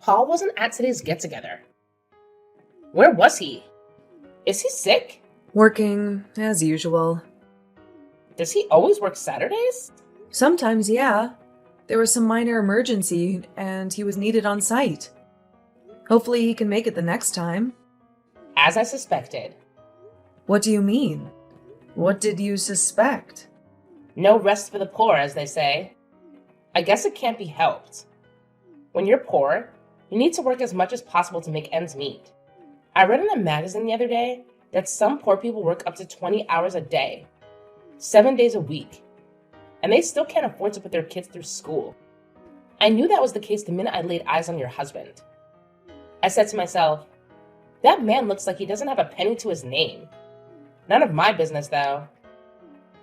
Paul wasn't at today's get-together. Where was he? Is he sick? Working, as usual. Does he always work Saturdays? Sometimes, yeah. There was some minor emergency, and he was needed on site. Hopefully he can make it the next time. As I suspected. What do you mean? What did you suspect? No rest for the poor, as they say. I guess it can't be helped. When you're poor, you need to work as much as possible to make ends meet. I read in a magazine the other day that some poor people work up to 20 hours a day, 7 days a week, and they still can't afford to put their kids through school. I knew that was the case the minute I laid eyes on your husband. I said to myself, that man looks like he doesn't have a penny to his name. None of my business, though.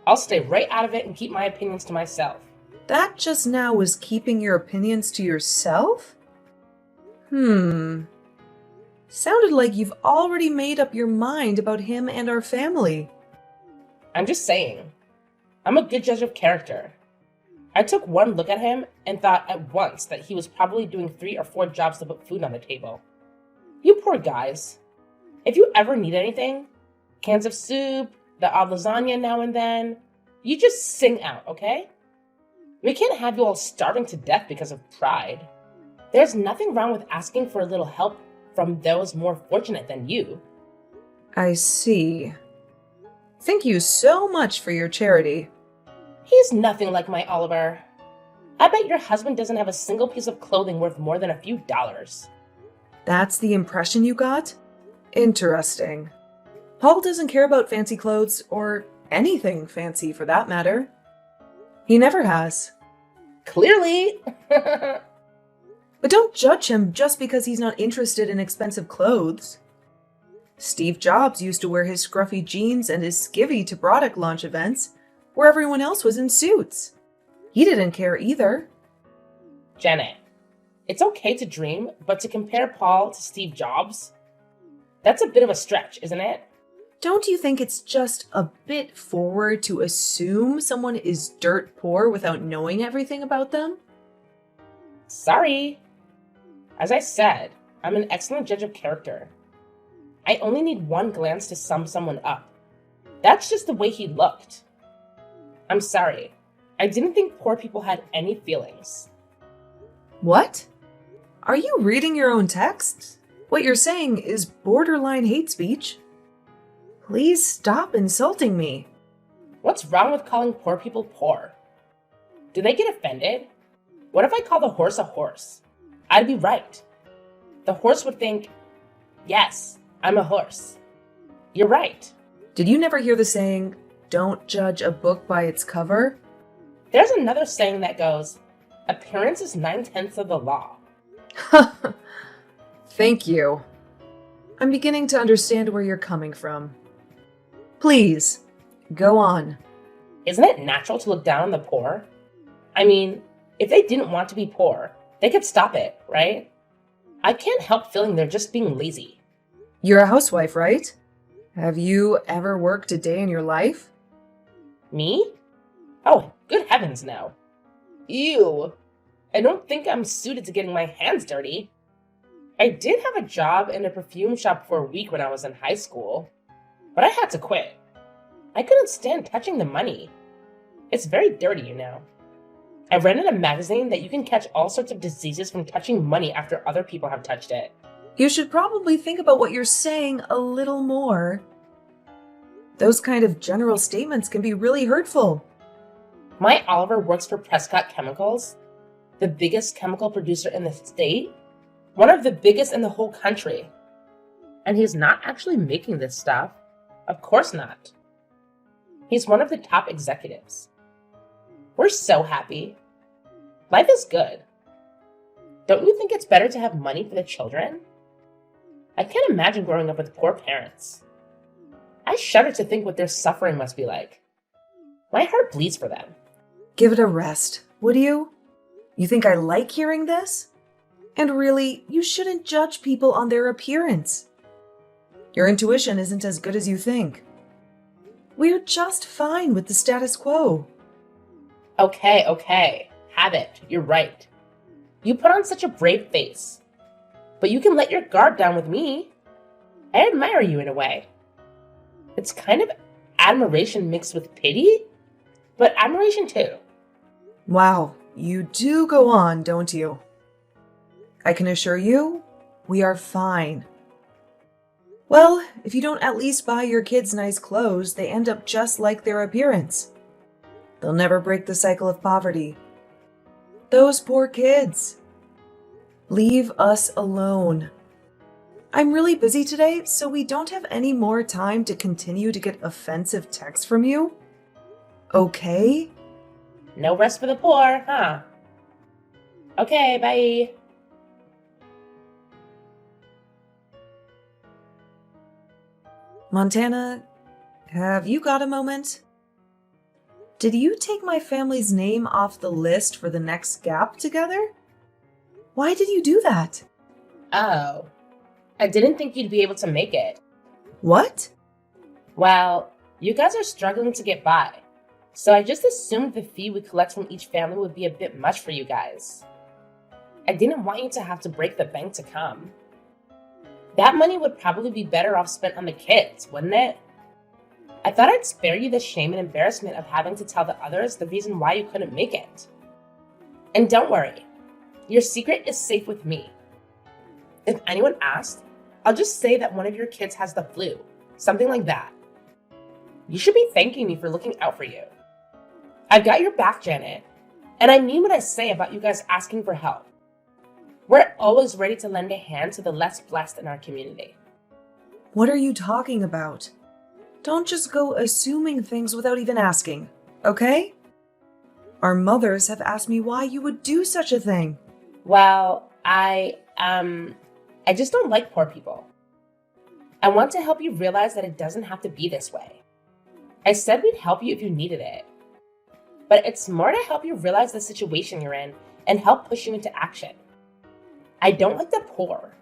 I'll stay right out of it and keep my opinions to myself. That just now was keeping your opinions to yourself? Sounded like you've already made up your mind about him and our family. I'm just saying. I'm a good judge of character. I took one look at him and thought at once that he was probably doing 3 or 4 jobs to put food on the table. You poor guys. If you ever need anything, cans of soup, the odd lasagna now and then, you just sing out, okay? We can't have you all starving to death because of pride. There's nothing wrong with asking for a little help from those more fortunate than you. I see. Thank you so much for your charity. He's nothing like my Oliver. I bet your husband doesn't have a single piece of clothing worth more than a few dollars. That's the impression you got? Interesting. Paul doesn't care about fancy clothes, or anything fancy for that matter. He never has. Clearly. But don't judge him just because he's not interested in expensive clothes. Steve Jobs used to wear his scruffy jeans and his skivvy to product launch events, where everyone else was in suits. He didn't care either. Janet, it's okay to dream, but to compare Paul to Steve Jobs, that's a bit of a stretch, isn't it? Don't you think it's just a bit forward to assume someone is dirt poor without knowing everything about them? Sorry. As I said, I'm an excellent judge of character. I only need one glance to sum someone up. That's just the way he looked. I'm sorry. I didn't think poor people had any feelings. What? Are you reading your own text? What you're saying is borderline hate speech. Please stop insulting me. What's wrong with calling poor people poor? Do they get offended? What if I call the horse a horse? I'd be right. The horse would think, yes, I'm a horse. You're right. Did you never hear the saying, don't judge a book by its cover? There's another saying that goes, appearance is 9/10 of the law. Thank you. I'm beginning to understand where you're coming from. Please, go on. Isn't it natural to look down on the poor? I mean, if they didn't want to be poor, they could stop it, right? I can't help feeling they're just being lazy. You're a housewife, right? Have you ever worked a day in your life? Me? Oh, good heavens, no. Ew. I don't think I'm suited to getting my hands dirty. I did have a job in a perfume shop for a week when I was in high school, but I had to quit. I couldn't stand touching the money. It's very dirty, you know. I read in a magazine that you can catch all sorts of diseases from touching money after other people have touched it. You should probably think about what you're saying a little more. Those kind of general statements can be really hurtful. My Oliver works for Prescott Chemicals, the biggest chemical producer in the state, one of the biggest in the whole country. And he's not actually making this stuff. Of course not. He's one of the top executives. We're so happy. Life is good. Don't you think it's better to have money for the children? I can't imagine growing up with poor parents. I shudder to think what their suffering must be like. My heart bleeds for them. Give it a rest, would you? You think I like hearing this? And really, you shouldn't judge people on their appearance. Your intuition isn't as good as you think. We're just fine with the status quo. Okay. Have it. You're right. You put on such a brave face. but you can let your guard down with me. I admire you in a way. It's kind of admiration mixed with pity, but admiration too. Wow, you do go on, don't you? I can assure you, we are fine. Well, if you don't at least buy your kids nice clothes, they end up just like their appearance. They'll never break the cycle of poverty. Those poor kids. Leave us alone. I'm really busy today, so we don't have any more time to continue to get offensive texts from you. Okay? No rest for the poor, huh? Okay, bye. Montana, have you got a moment? Did you take my family's name off the list for the next gap together? Why did you do that? Oh, I didn't think you'd be able to make it. What? Well, you guys are struggling to get by, so I just assumed the fee we collect from each family would be a bit much for you guys. I didn't want you to have to break the bank to come. That money would probably be better off spent on the kids, wouldn't it? I thought I'd spare you the shame and embarrassment of having to tell the others the reason why you couldn't make it. And don't worry, your secret is safe with me. If anyone asks, I'll just say that one of your kids has the flu, something like that. You should be thanking me for looking out for you. I've got your back, Janet, and I mean what I say about you guys asking for help. We're always ready to lend a hand to the less blessed in our community. What are you talking about? Don't just go assuming things without even asking, okay? Our mothers have asked me why you would do such a thing. Well, I just don't like poor people. I want to help you realize that it doesn't have to be this way. I said we'd help you if you needed it. But it's more to help you realize the situation you're in and help push you into action. I don't like the poor.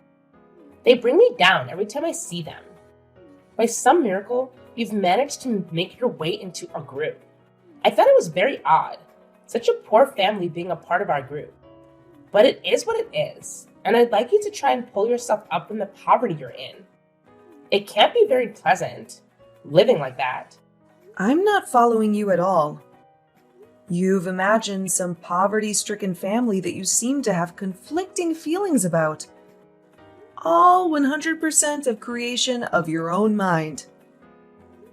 They bring me down every time I see them. By some miracle, you've managed to make your way into our group. I thought it was very odd, such a poor family being a part of our group. But it is what it is, and I'd like you to try and pull yourself up from the poverty you're in. It can't be very pleasant, living like that. I'm not following you at all. You've imagined some poverty-stricken family that you seem to have conflicting feelings about. All 100% of creation of your own mind.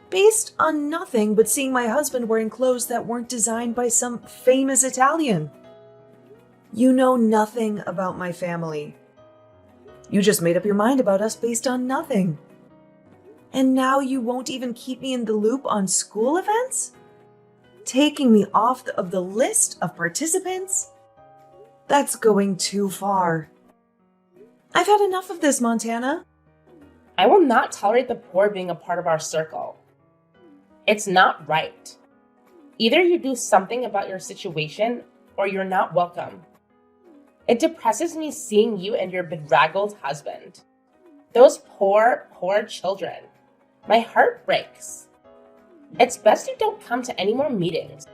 Based on nothing but seeing my husband wearing clothes that weren't designed by some famous Italian. You know nothing about my family. You just made up your mind about us based on nothing. And now you won't even keep me in the loop on school events? Taking me off of the list of participants? That's going too far. I've had enough of this, Montana. I will not tolerate the poor being a part of our circle. It's not right. Either you do something about your situation or you're not welcome. It depresses me seeing you and your bedraggled husband. Those poor, poor children. My heart breaks. It's best you don't come to any more meetings.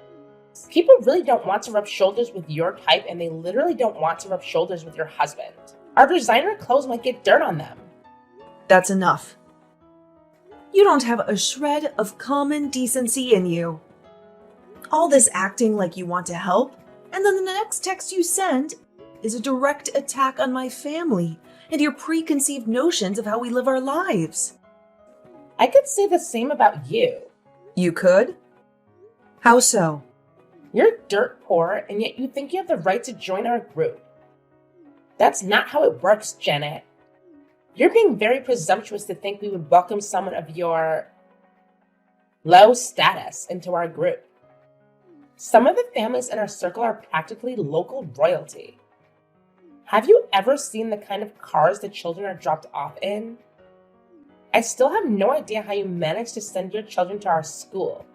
People really don't want to rub shoulders with your type, and they literally don't want to rub shoulders with your husband. Our designer clothes might get dirt on them. That's enough. You don't have a shred of common decency in you. All this acting like you want to help, and then the next text you send is a direct attack on my family and your preconceived notions of how we live our lives. I could say the same about you. You could? How so? You're dirt poor, and yet you think you have the right to join our group. That's not how it works, Janet. You're being very presumptuous to think we would welcome someone of your low status into our group. Some of the families in our circle are practically local royalty. Have you ever seen the kind of cars the children are dropped off in? I still have no idea how you managed to send your children to our school.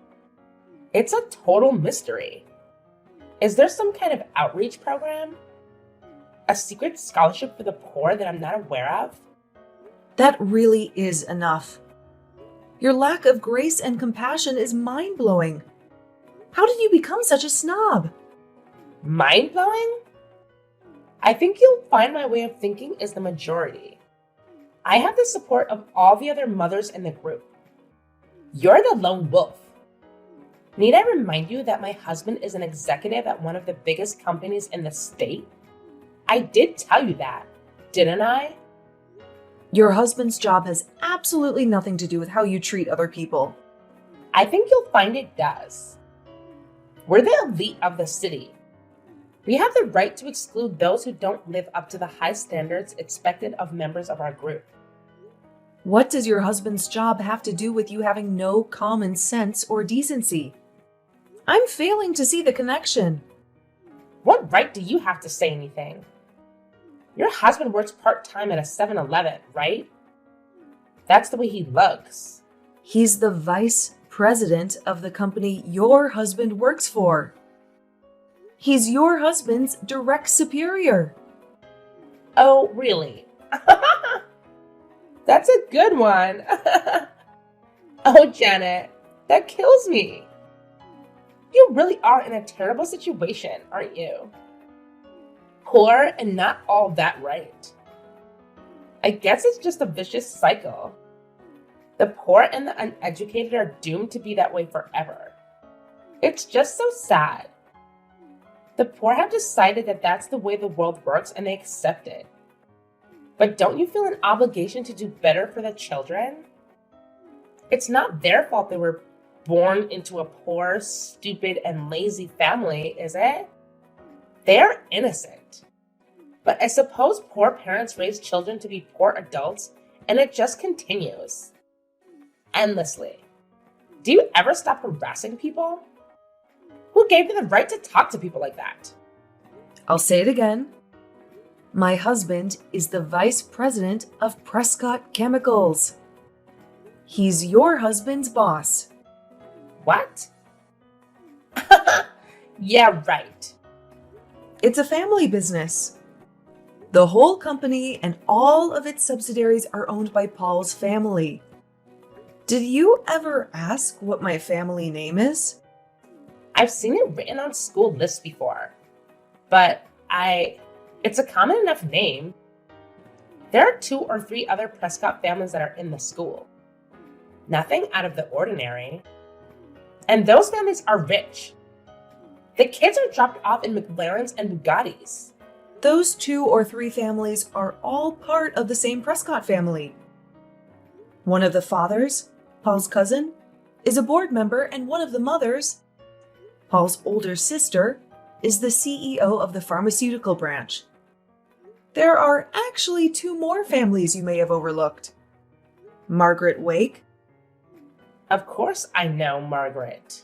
It's a total mystery. Is there some kind of outreach program? A secret scholarship for the poor that I'm not aware of? That really is enough. Your lack of grace and compassion is mind-blowing. How did you become such a snob? Mind-blowing? I think you'll find my way of thinking is the majority. I have the support of all the other mothers in the group. You're the lone wolf. Need I remind you that my husband is an executive at one of the biggest companies in the state? I did tell you that, didn't I? Your husband's job has absolutely nothing to do with how you treat other people. I think you'll find it does. We're the elite of the city. We have the right to exclude those who don't live up to the high standards expected of members of our group. What does your husband's job have to do with you having no common sense or decency? I'm failing to see the connection. What right do you have to say anything? Your husband works part-time at a 7-Eleven, right? That's the way he looks. He's the vice president of the company your husband works for. He's your husband's direct superior. Oh, really? That's a good one. Oh, Janet, that kills me. You really are in a terrible situation, aren't you? Poor and not all that right. I guess it's just a vicious cycle. The poor and the uneducated are doomed to be that way forever. It's just so sad. The poor have decided that that's the way the world works and they accept it. But don't you feel an obligation to do better for the children? It's not their fault they were born into a poor, stupid, and lazy family, is it? They are innocent. But I suppose poor parents raise children to be poor adults, and it just continues. Endlessly. Do you ever stop harassing people? Who gave you the right to talk to people like that? I'll say it again. My husband is the vice president of Prescott Chemicals. He's your husband's boss. What? Yeah, right. It's a family business. The whole company and all of its subsidiaries are owned by Paul's family. Did you ever ask what my family name is? I've seen it written on school lists before, but it's a common enough name. There are 2 or 3 other Prescott families that are in the school. Nothing out of the ordinary. And those families are rich. The kids are dropped off in McLarens and Bugattis. Those 2 or 3 families are all part of the same Prescott family. One of the fathers, Paul's cousin, is a board member, and one of the mothers, Paul's older sister, is the CEO of the pharmaceutical branch. There are actually 2 more families you may have overlooked. Margaret Wake. Of course I know Margaret.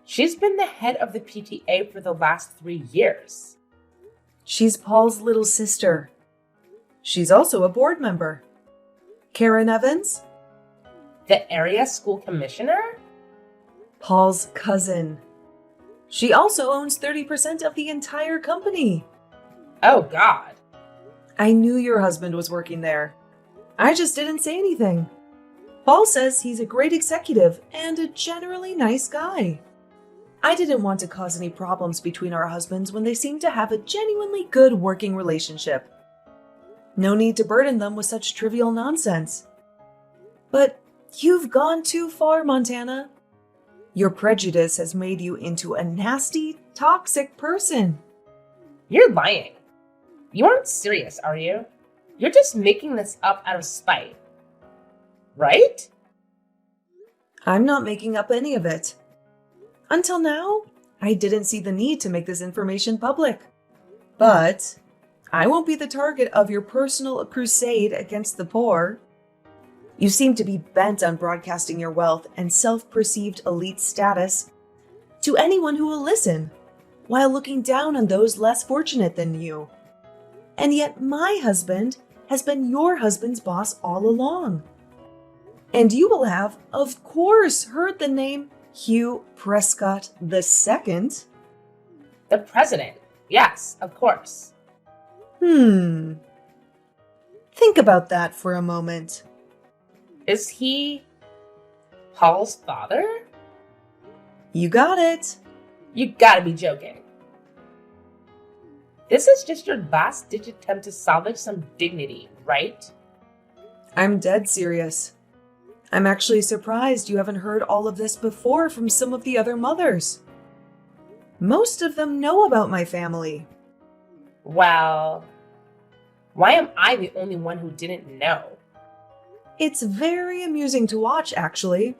She's been the head of the PTA for the last 3 years. She's Paul's little sister. She's also a board member. Karen Evans. The area school commissioner? Paul's cousin. She also owns 30% of the entire company. Oh, God. I knew your husband was working there. I just didn't say anything. Paul says he's a great executive and a generally nice guy. I didn't want to cause any problems between our husbands when they seem to have a genuinely good working relationship. No need to burden them with such trivial nonsense. But you've gone too far, Montana. Your prejudice has made you into a nasty, toxic person. You're lying. You aren't serious, are you? You're just making this up out of spite. Right? I'm not making up any of it. Until now, I didn't see the need to make this information public. But I won't be the target of your personal crusade against the poor. You seem to be bent on broadcasting your wealth and self-perceived elite status to anyone who will listen, while looking down on those less fortunate than you. And yet my husband has been your husband's boss all along. And you will have, of course, heard the name Hugh Prescott II. The president. Yes, of course. Think about that for a moment. Is he Paul's father? You got it. You gotta be joking. This is just your last-ditch attempt to salvage some dignity, right? I'm dead serious. I'm actually surprised you haven't heard all of this before from some of the other mothers. Most of them know about my family. Well, why am I the only one who didn't know? It's very amusing to watch, actually.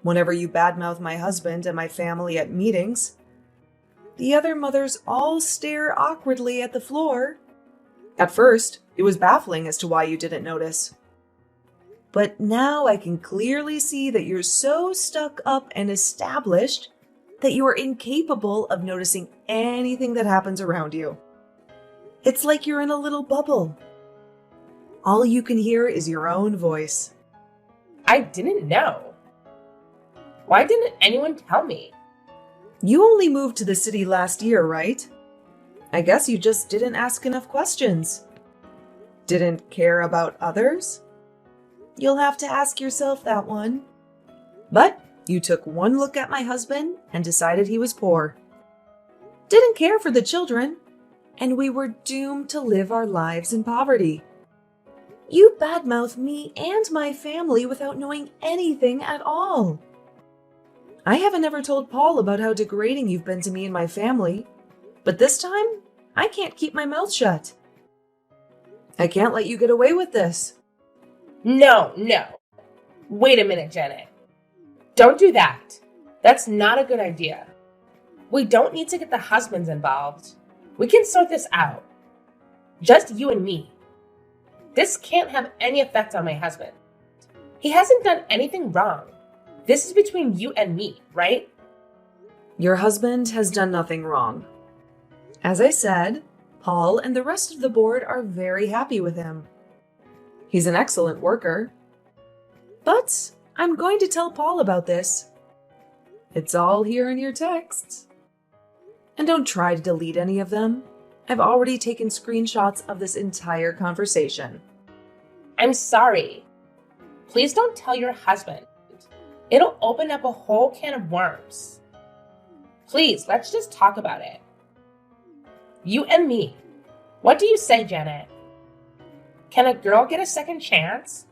Whenever you badmouth my husband and my family at meetings, the other mothers all stare awkwardly at the floor. At first, it was baffling as to why you didn't notice. But now I can clearly see that you're so stuck up and established that you are incapable of noticing anything that happens around you. It's like you're in a little bubble. All you can hear is your own voice. I didn't know. Why didn't anyone tell me? You only moved to the city last year, right? I guess you just didn't ask enough questions. Didn't care about others? You'll have to ask yourself that one. But you took one look at my husband and decided he was poor. Didn't care for the children, and we were doomed to live our lives in poverty. You badmouth me and my family without knowing anything at all. I haven't ever told Paul about how degrading you've been to me and my family, but this time, I can't keep my mouth shut. I can't let you get away with this. No. Wait a minute, Janet. Don't do that. That's not a good idea. We don't need to get the husbands involved. We can sort this out. Just you and me. This can't have any effect on my husband. He hasn't done anything wrong. This is between you and me, right? Your husband has done nothing wrong. As I said, Paul and the rest of the board are very happy with him. He's an excellent worker. But I'm going to tell Paul about this. It's all here in your texts. And don't try to delete any of them. I've already taken screenshots of this entire conversation. I'm sorry. Please don't tell your husband. It'll open up a whole can of worms. Please, let's just talk about it. You and me. What do you say, Janet? Can a girl get a second chance?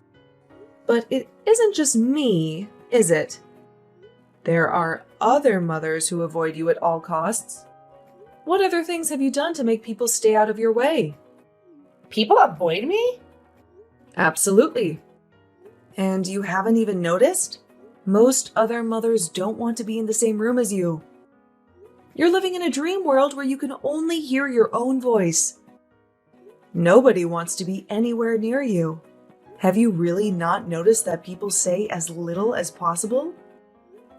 But it isn't just me, is it? There are other mothers who avoid you at all costs. What other things have you done to make people stay out of your way? People avoid me? Absolutely. And you haven't even noticed? Most other mothers don't want to be in the same room as you. You're living in a dream world where you can only hear your own voice. Nobody wants to be anywhere near you. Have you really not noticed that people say as little as possible?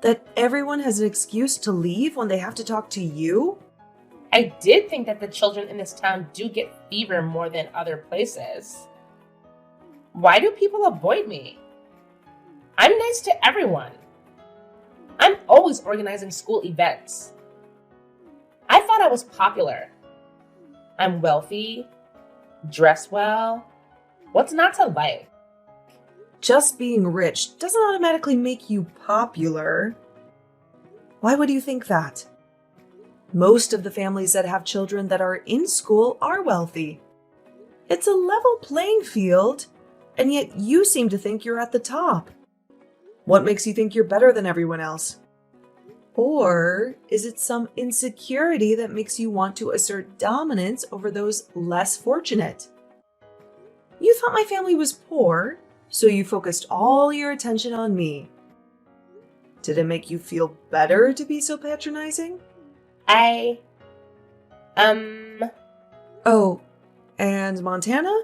That everyone has an excuse to leave when they have to talk to you? I did think that the children in this town do get fever more than other places. Why do people avoid me? I'm nice to everyone. I'm always organizing school events. I thought I was popular. I'm wealthy, dress well. What's not to like? Just being rich doesn't automatically make you popular. Why would you think that? Most of the families that have children that are in school are wealthy. It's a level playing field, and yet you seem to think you're at the top. What makes you think you're better than everyone else? Or is it some insecurity that makes you want to assert dominance over those less fortunate? You thought my family was poor, so you focused all your attention on me. Did it make you feel better to be so patronizing? Oh, and Montana?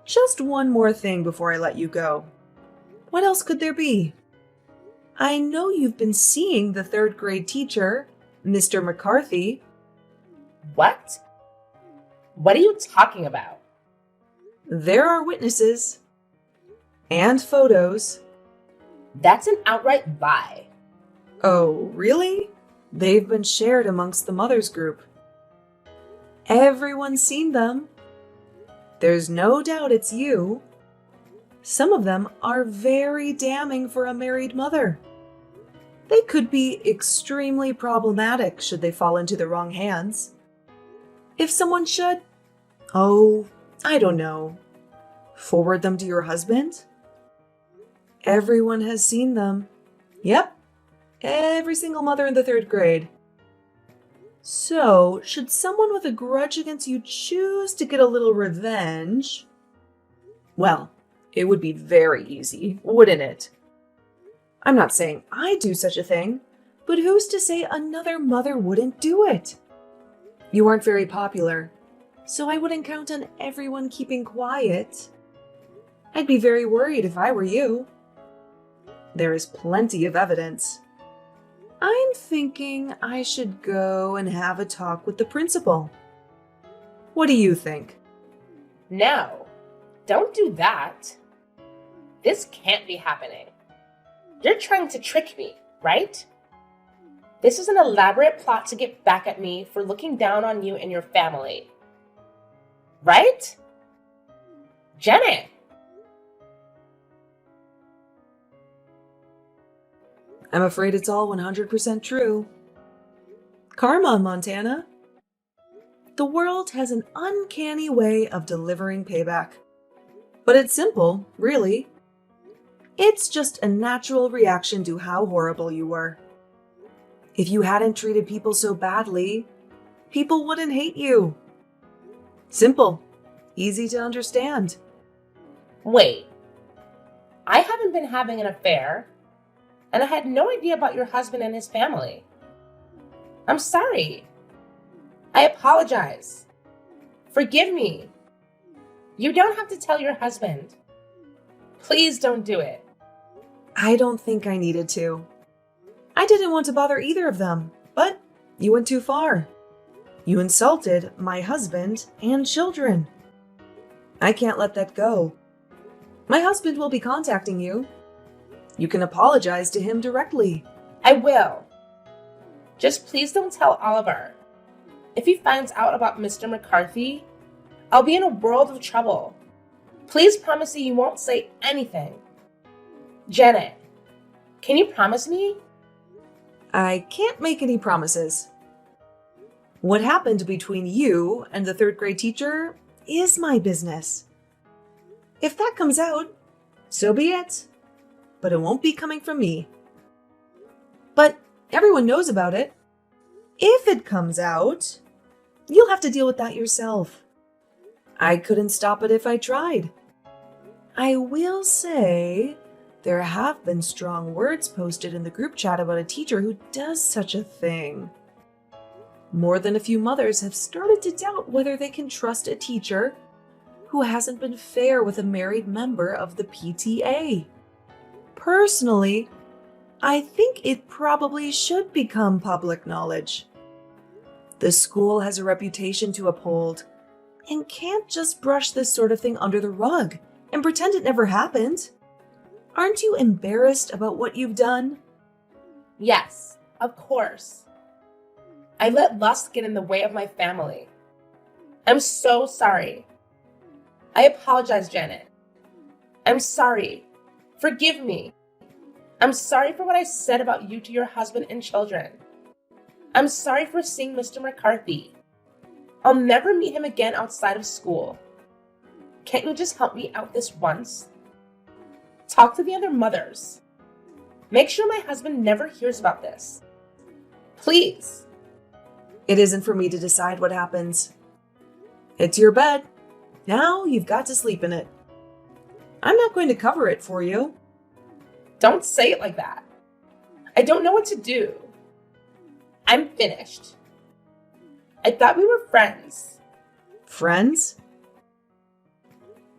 Just one more thing before I let you go. What else could there be? I know you've been seeing the third grade teacher, Mr. McCarthy. What? What are you talking about? There are witnesses. And photos. That's an outright lie. Oh, really? They've been shared amongst the mothers group. Everyone's seen them. There's no doubt it's you. Some of them are very damning for a married mother. They could be extremely problematic should they fall into the wrong hands. If someone should, oh, I don't know, forward them to your husband? Everyone has seen them. Yep, every single mother in the 3rd grade. So, should someone with a grudge against you choose to get a little revenge? Well, it would be very easy, wouldn't it? I'm not saying I'd do such a thing, but who's to say another mother wouldn't do it? You aren't very popular, so I wouldn't count on everyone keeping quiet. I'd be very worried if I were you. There is plenty of evidence. I'm thinking I should go and have a talk with the principal. What do you think? No, don't do that. This can't be happening. You're trying to trick me, right? This is an elaborate plot to get back at me for looking down on you and your family. Right? Janet! I'm afraid it's all 100% true. Karma, Montana. The world has an uncanny way of delivering payback. But it's simple, really. It's just a natural reaction to how horrible you were. If you hadn't treated people so badly, people wouldn't hate you. Simple. Easy to understand. Wait. I haven't been having an affair, and I had no idea about your husband and his family. I'm sorry. I apologize. Forgive me. You don't have to tell your husband. Please don't do it. I don't think I needed to. I didn't want to bother either of them, but you went too far. You insulted my husband and children. I can't let that go. My husband will be contacting you. You can apologize to him directly. I will. Just please don't tell Oliver. If he finds out about Mr. McCarthy, I'll be in a world of trouble. Please promise me you won't say anything. Janet, can you promise me? I can't make any promises. What happened between you and the 3rd grade teacher is my business. If that comes out, so be it. But it won't be coming from me. But everyone knows about it. If it comes out, you'll have to deal with that yourself. I couldn't stop it if I tried. I will say there have been strong words posted in the group chat about a teacher who does such a thing. More than a few mothers have started to doubt whether they can trust a teacher who hasn't been fair with a married member of the PTA. Personally, I think it probably should become public knowledge. The school has a reputation to uphold and can't just brush this sort of thing under the rug and pretend it never happened. Aren't you embarrassed about what you've done? Yes, of course. I let lust get in the way of my family. I'm so sorry. I apologize, Janet. I'm sorry. Forgive me. I'm sorry for what I said about you to your husband and children. I'm sorry for seeing Mr. McCarthy. I'll never meet him again outside of school. Can't you just help me out this once? Talk to the other mothers. Make sure my husband never hears about this. Please. It isn't for me to decide what happens. It's your bed. Now you've got to sleep in it. I'm not going to cover it for you. Don't say it like that. I don't know what to do. I'm finished. I thought we were friends. Friends?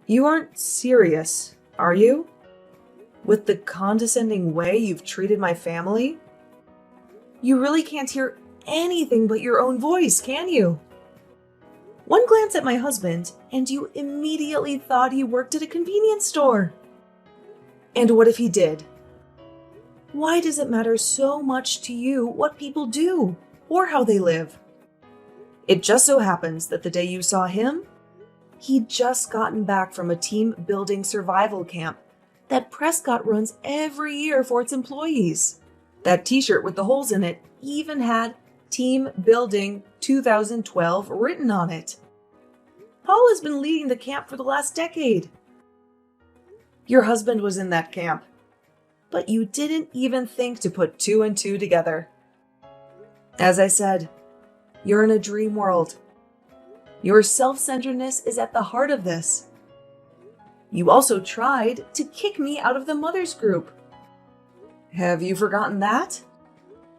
You aren't serious, are you? With the condescending way you've treated my family? You really can't hear anything but your own voice, can you? One glance at my husband, and you immediately thought he worked at a convenience store. And what if he did? Why does it matter so much to you what people do or how they live? It just so happens that the day you saw him, he'd just gotten back from a team-building survival camp that Prescott runs every year for its employees. That t-shirt with the holes in it even had Team Building 2012 written on it. Paul has been leading the camp for the last decade. Your husband was in that camp, but you didn't even think to put two and two together. As I said, you're in a dream world. Your self-centeredness is at the heart of this. You also tried to kick me out of the mothers group. Have you forgotten that?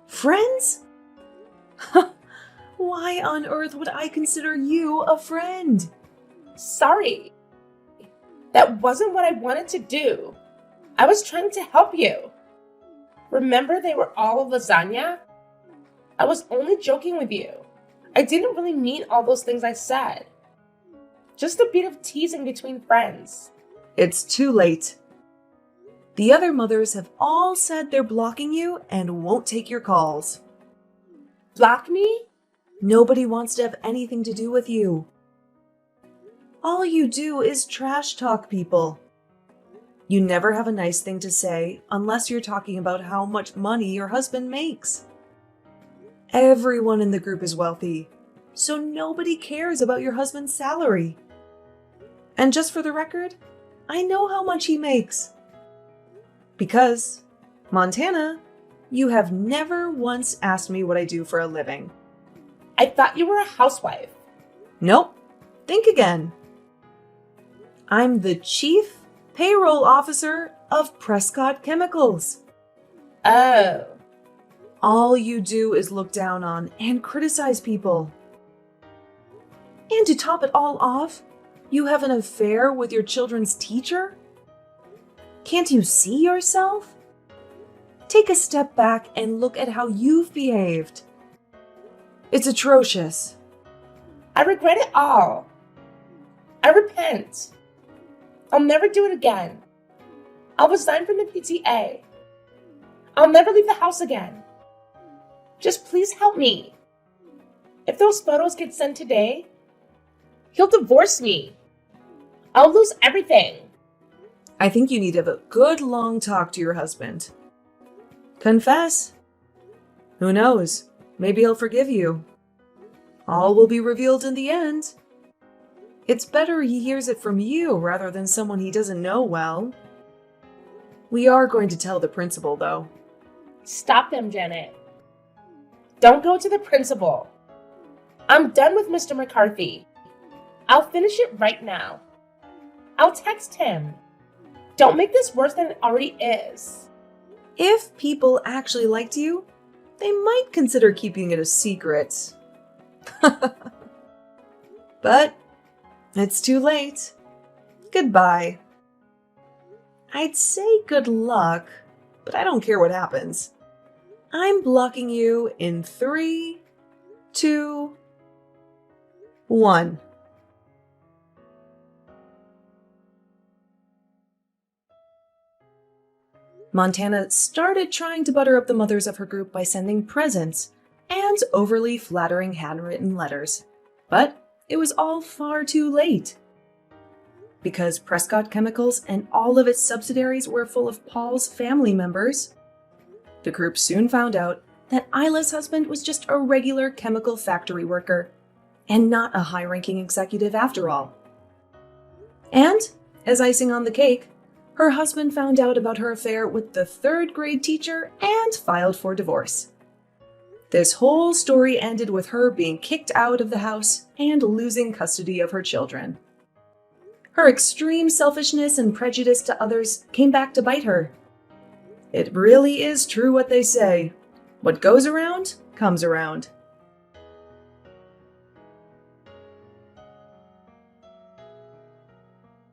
Friends? Why on earth would I consider you a friend? Sorry. That wasn't what I wanted to do. I was trying to help you. Remember they were all lasagna? I was only joking with you. I didn't really mean all those things I said. Just a bit of teasing between friends. It's too late. The other mothers have all said they're blocking you and won't take your calls. Block me? Nobody wants to have anything to do with you. All you do is trash talk people. You never have a nice thing to say unless you're talking about how much money your husband makes. Everyone in the group is wealthy, so nobody cares about your husband's salary. And just for the record, I know how much he makes. Because, Montana, you have never once asked me what I do for a living. I thought you were a housewife. Nope. Think again. I'm the Chief Payroll Officer of Prescott Chemicals. Oh. All you do is look down on and criticize people. And to top it all off, you have an affair with your children's teacher? Can't you see yourself? Take a step back and look at how you've behaved. It's atrocious. I regret it all. I repent. I'll never do it again. I'll resign from the PTA. I'll never leave the house again. Just please help me. If those photos get sent today, he'll divorce me. I'll lose everything. I think you need to have a good long talk to your husband. Confess. Who knows? Maybe he'll forgive you. All will be revealed in the end. It's better he hears it from you rather than someone he doesn't know well. We are going to tell the principal, though. Stop them, Janet. Don't go to the principal. I'm done with Mr. McCarthy. I'll finish it right now. I'll text him. Don't make this worse than it already is. If people actually liked you, they might consider keeping it a secret. But it's too late. Goodbye. I'd say good luck, but I don't care what happens. I'm blocking you in 3, 2, 1. Montana started trying to butter up the mothers of her group by sending presents and overly flattering handwritten letters. But it was all far too late. Because Prescott Chemicals and all of its subsidiaries were full of Paul's family members, the group soon found out that Isla's husband was just a regular chemical factory worker and not a high-ranking executive after all. And, as icing on the cake, her husband found out about her affair with the third-grade teacher and filed for divorce. This whole story ended with her being kicked out of the house and losing custody of her children. Her extreme selfishness and prejudice to others came back to bite her. It really is true what they say. What goes around, comes around.